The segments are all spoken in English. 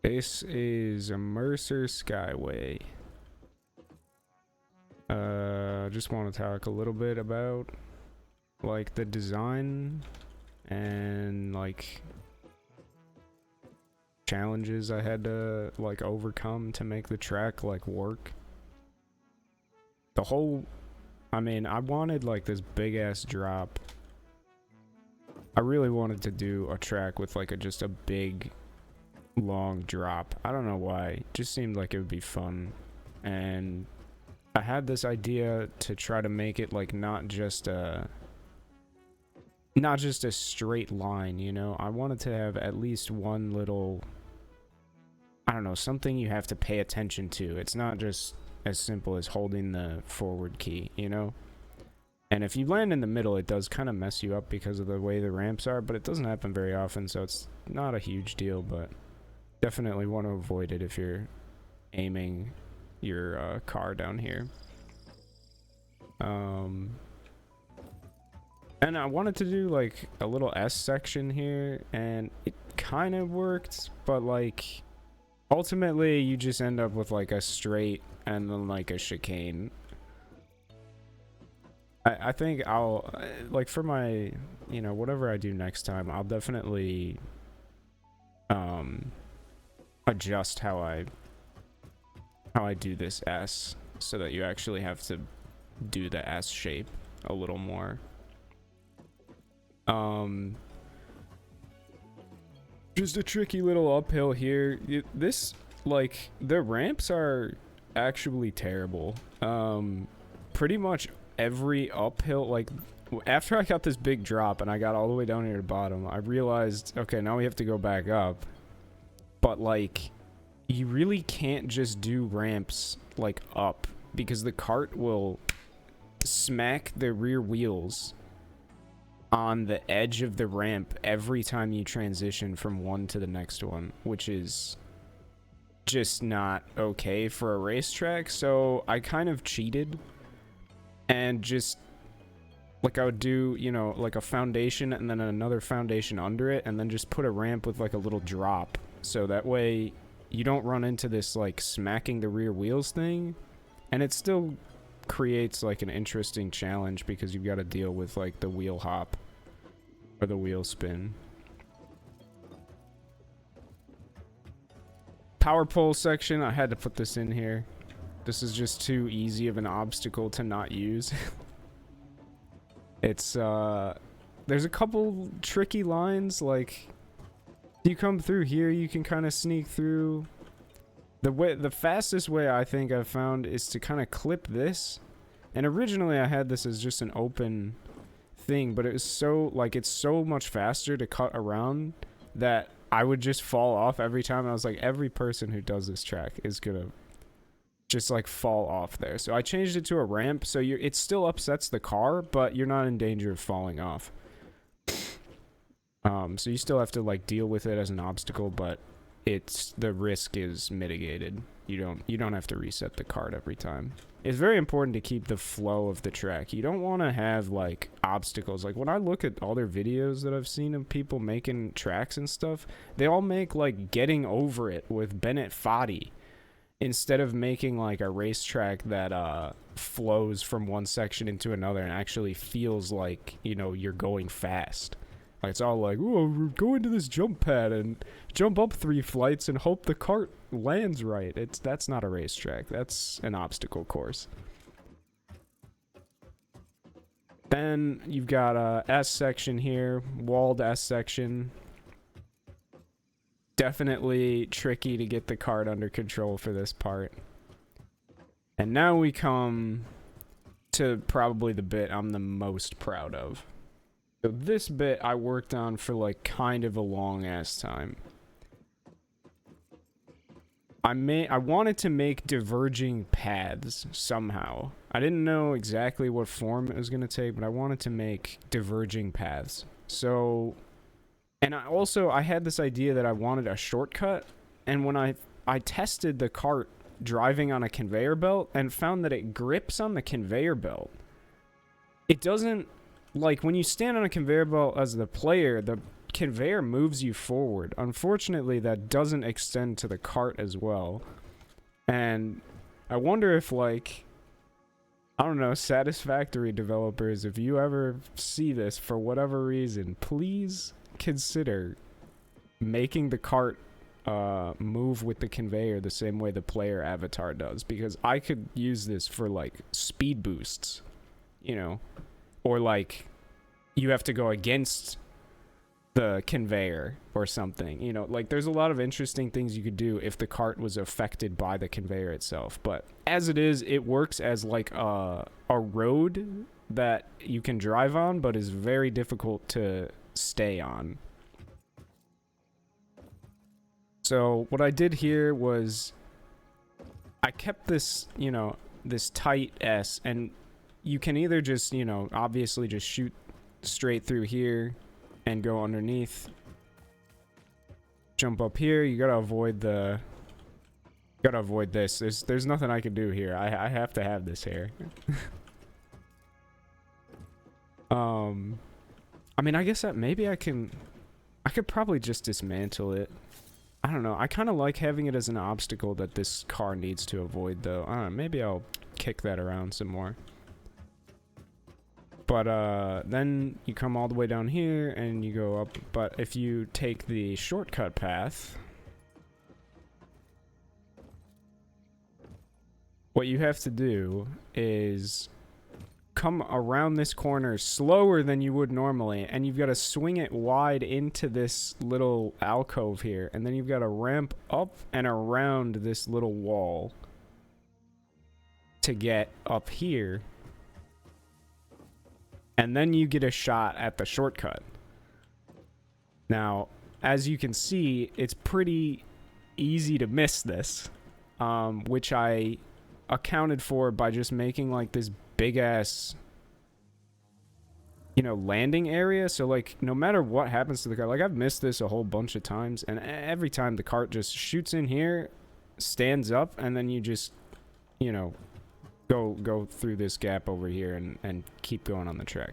This is a Mercer Skyway. Just want to talk a little bit about like the design and like challenges I had to like overcome to make the track like work. The whole, I mean, I wanted like this big ass drop. I really wanted to do a track with like just a big long drop. I don't know why. It just seemed like it would be fun. And I had this idea to try to make it like not just a straight line, you know. I wanted to have at least one little, I don't know, something you have to pay attention to. It's not just as simple as holding the forward key, you know. And if you land in the middle, it does kind of mess you up because of the way the ramps are, but it doesn't happen very often, so it's not a huge deal. But definitely want to avoid it if you're aiming your car down here. And I wanted to do like a little S section here, and it kind of worked, but like ultimately you just end up with like a straight and then like a chicane. I think I'll like for my, you know, whatever I do next time, I'll definitely adjust how I do this S so that you actually have to do the S shape a little more. Just a tricky little uphill here. This, like, the ramps are actually terrible. Pretty much every uphill, like, after I got this big drop and I got all the way down here to the bottom, I realized, okay, now we have to go back up. But, like, you really can't just do ramps, like, up, because the cart will smack the rear wheels on the edge of the ramp every time you transition from one to the next one, which is just not okay for a racetrack. So I kind of cheated and just, like, I would do, you know, like a foundation and then another foundation under it, and then just put a ramp with like a little drop, so that way you don't run into this like smacking the rear wheels thing. And it still creates like an interesting challenge because you've got to deal with like the wheel hop or the wheel spin. Power pole section, I had to put this in here. This is just too easy of an obstacle to not use. It's there's a couple tricky lines, like you come through here, you can kind of sneak through. The fastest way I think I've found is to kind of clip this. And originally I had this as just an open thing, but it was so, like, it's so much faster to cut around that I would just fall off every time. I was like, every person who does this track is gonna just like fall off there. So I changed it to a ramp, so it still upsets the car, but you're not in danger of falling off. So you still have to like deal with it as an obstacle, but the risk is mitigated. You don't have to reset the cart every time. It's very important to keep the flow of the track. You don't want to have like obstacles. Like when I look at all their videos that I've seen of people making tracks and stuff, they all make like getting over it with Bennett Foddy instead of making like a racetrack that flows from one section into another and actually feels like, you know, you're going fast. Like it's all like, oh, go into this jump pad and jump up 3 flights and hope the cart lands right. That's not a racetrack. That's an obstacle course. Then you've got a S section here, walled S section. Definitely tricky to get the cart under control for this part. And now we come to probably the bit I'm the most proud of. So this bit I worked on for like kind of a long ass time. I wanted to make diverging paths somehow. I didn't know exactly what form it was going to take, but I wanted to make diverging paths. So, and I had this idea that I wanted a shortcut, and when I tested the cart driving on a conveyor belt and found that it grips on the conveyor belt. It doesn't, like when you stand on a conveyor belt as the player, the conveyor moves you forward. Unfortunately, that doesn't extend to the cart as well. And I wonder if, like, I don't know, Satisfactory developers, if you ever see this for whatever reason, please consider making the cart move with the conveyor the same way the player avatar does, because I could use this for like speed boosts, you know, or like you have to go against the conveyor or something, you know, like there's a lot of interesting things you could do if the cart was affected by the conveyor itself. But as it is, it works as like a road that you can drive on, but is very difficult to stay on. So what I did here was I kept this, you know, this tight S, and you can either just, you know, obviously just shoot straight through here and go underneath. Jump up here. You gotta avoid the... Gotta avoid this. There's nothing I can do here. I have to have this here. I mean, I guess that maybe I could probably just dismantle it. I don't know. I kind of like having it as an obstacle that this car needs to avoid, though. I don't know. Maybe I'll kick that around some more. But then you come all the way down here and you go up. But if you take the shortcut path, what you have to do is come around this corner slower than you would normally, and you've got to swing it wide into this little alcove here, and then you've got to ramp up and around this little wall to get up here, and then you get a shot at the shortcut. Now, as you can see, it's pretty easy to miss this, which I accounted for by just making like this big ass, you know, landing area. So like no matter what happens to the car, like I've missed this a whole bunch of times, and every time the cart just shoots in here, stands up, and then you just, you know, go through this gap over here and keep going on the track.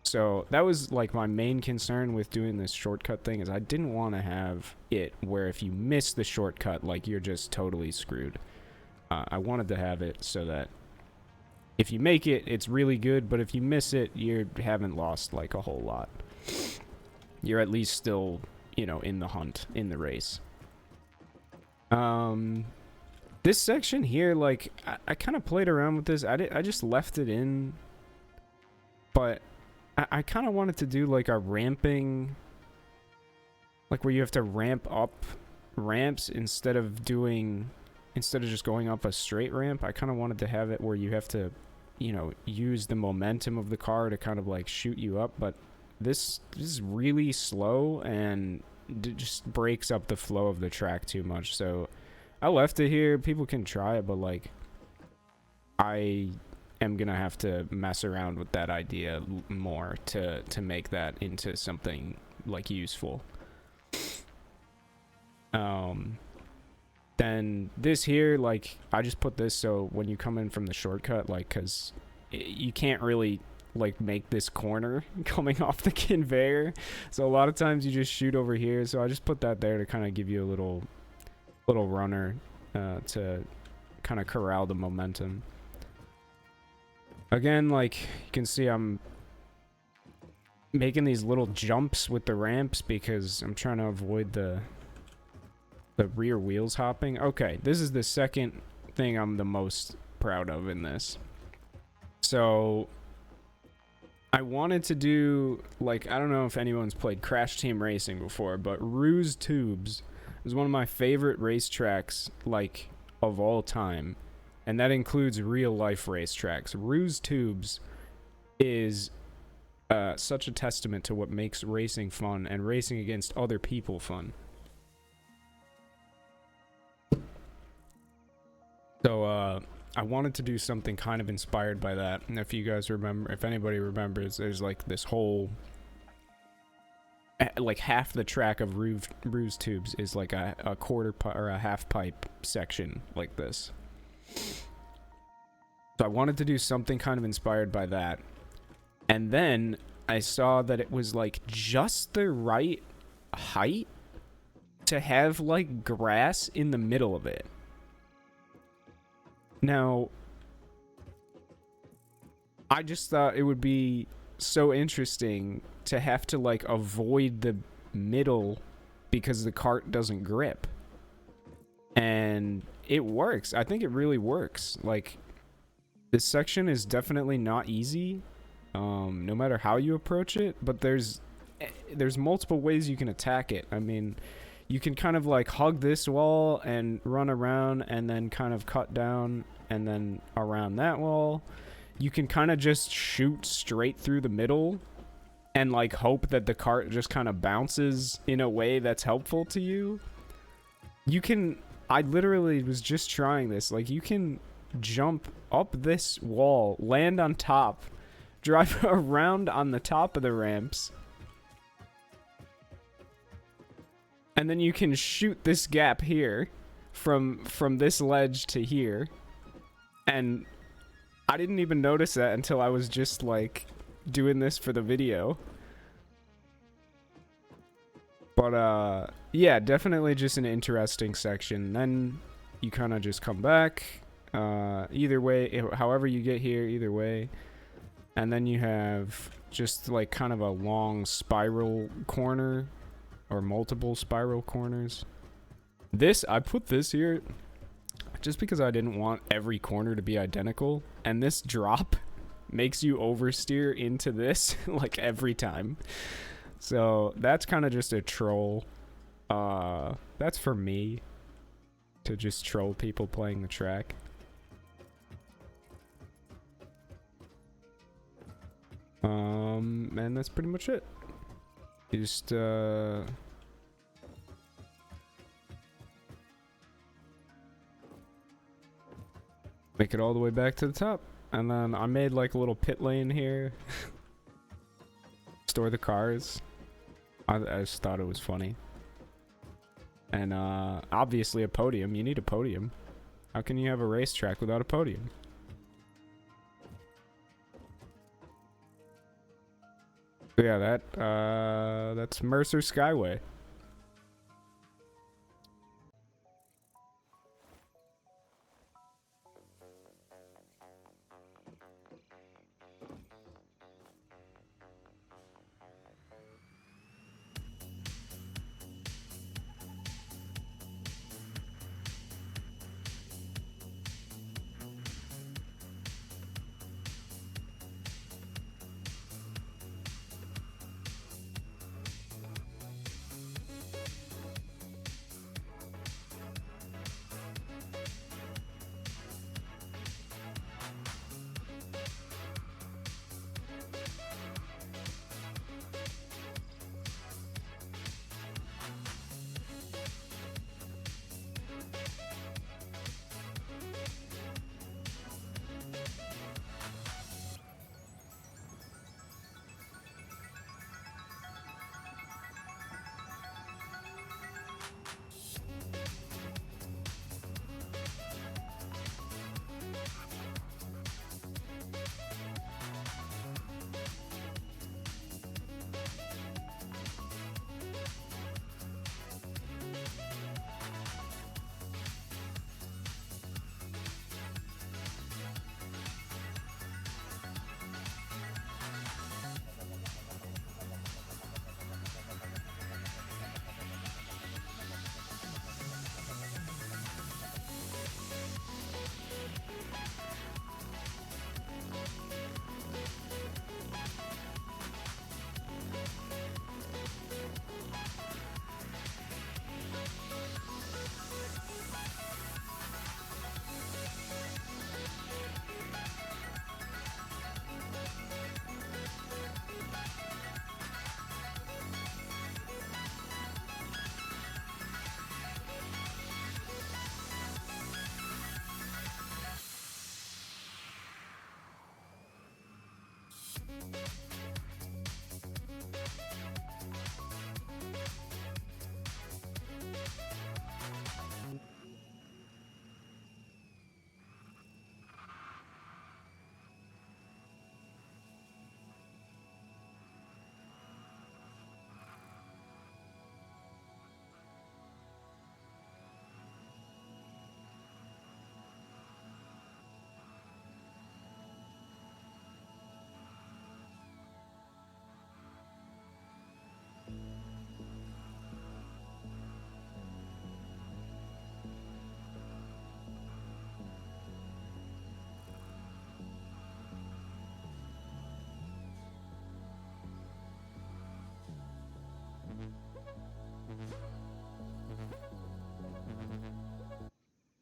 So that was like my main concern with doing this shortcut thing, is I didn't want to have it where if you miss the shortcut, like you're just totally screwed. I wanted to have it so that if you make it, it's really good, but if you miss it, you haven't lost like a whole lot. You're at least still, you know, in the hunt, in the race. This section here, like, I kind of played around with this. I just left it in, but I kind of wanted to do like a ramping, like where you have to ramp up ramps instead of just going up a straight ramp. I kind of wanted to have it where you have to, you know, use the momentum of the car to kind of like shoot you up, but this is really slow and just breaks up the flow of the track too much. So I left it here. People can try it, but like I am gonna have to mess around with that idea more to make that into something like useful. Then this here, like, I just put this so when you come in from the shortcut, like, because you can't really, like, make this corner coming off the conveyor. So a lot of times you just shoot over here. So I just put that there to kind of give you a little runner to kind of corral the momentum. Again, like, you can see I'm making these little jumps with the ramps because I'm trying to avoid the rear wheels hopping. Okay, this is the second thing I'm the most proud of in this. So I wanted to do, like, I don't know if anyone's played Crash Team Racing before, but Ruse Tubes is one of my favorite racetracks, like, of all time, and that includes real life racetracks. Ruse Tubes is such a testament to what makes racing fun and racing against other people fun. So, I wanted to do something kind of inspired by that. And if you guys remember, if anybody remembers, there's like this whole, like half the track of Ruse Tubes is like a quarter pipe or a half pipe section like this. So I wanted to do something kind of inspired by that. And then I saw that it was like just the right height to have like grass in the middle of it. Now, I just thought it would be so interesting to have to like avoid the middle because the cart doesn't grip. And it works. I think it really works. Like, this section is definitely not easy, no matter how you approach it, but there's multiple ways you can attack it. I mean, you can kind of like hug this wall and run around and then kind of cut down and then around that wall. You can kind of just shoot straight through the middle and like hope that the cart just kind of bounces in a way that's helpful to you. You can, I literally was just trying this, like you can jump up this wall, land on top, drive around on the top of the ramps, and then you can shoot this gap here from this ledge to here. And I didn't even notice that until I was just like doing this for the video. But yeah, definitely just an interesting section. Then you kind of just come back, either way, however you get here, either way. And then you have just like kind of a long spiral corner or multiple spiral corners. This, I put this here just because I didn't want every corner to be identical, and this drop makes you oversteer into this like every time. So that's kind of just a troll. That's for me to just troll people playing the track. And that's pretty much it. You just make it all the way back to the top. And then I made like a little pit lane here. Store the cars. I just thought it was funny. And obviously a podium. You need a podium. How can you have a racetrack without a podium? So yeah, that's Mercer Skyway.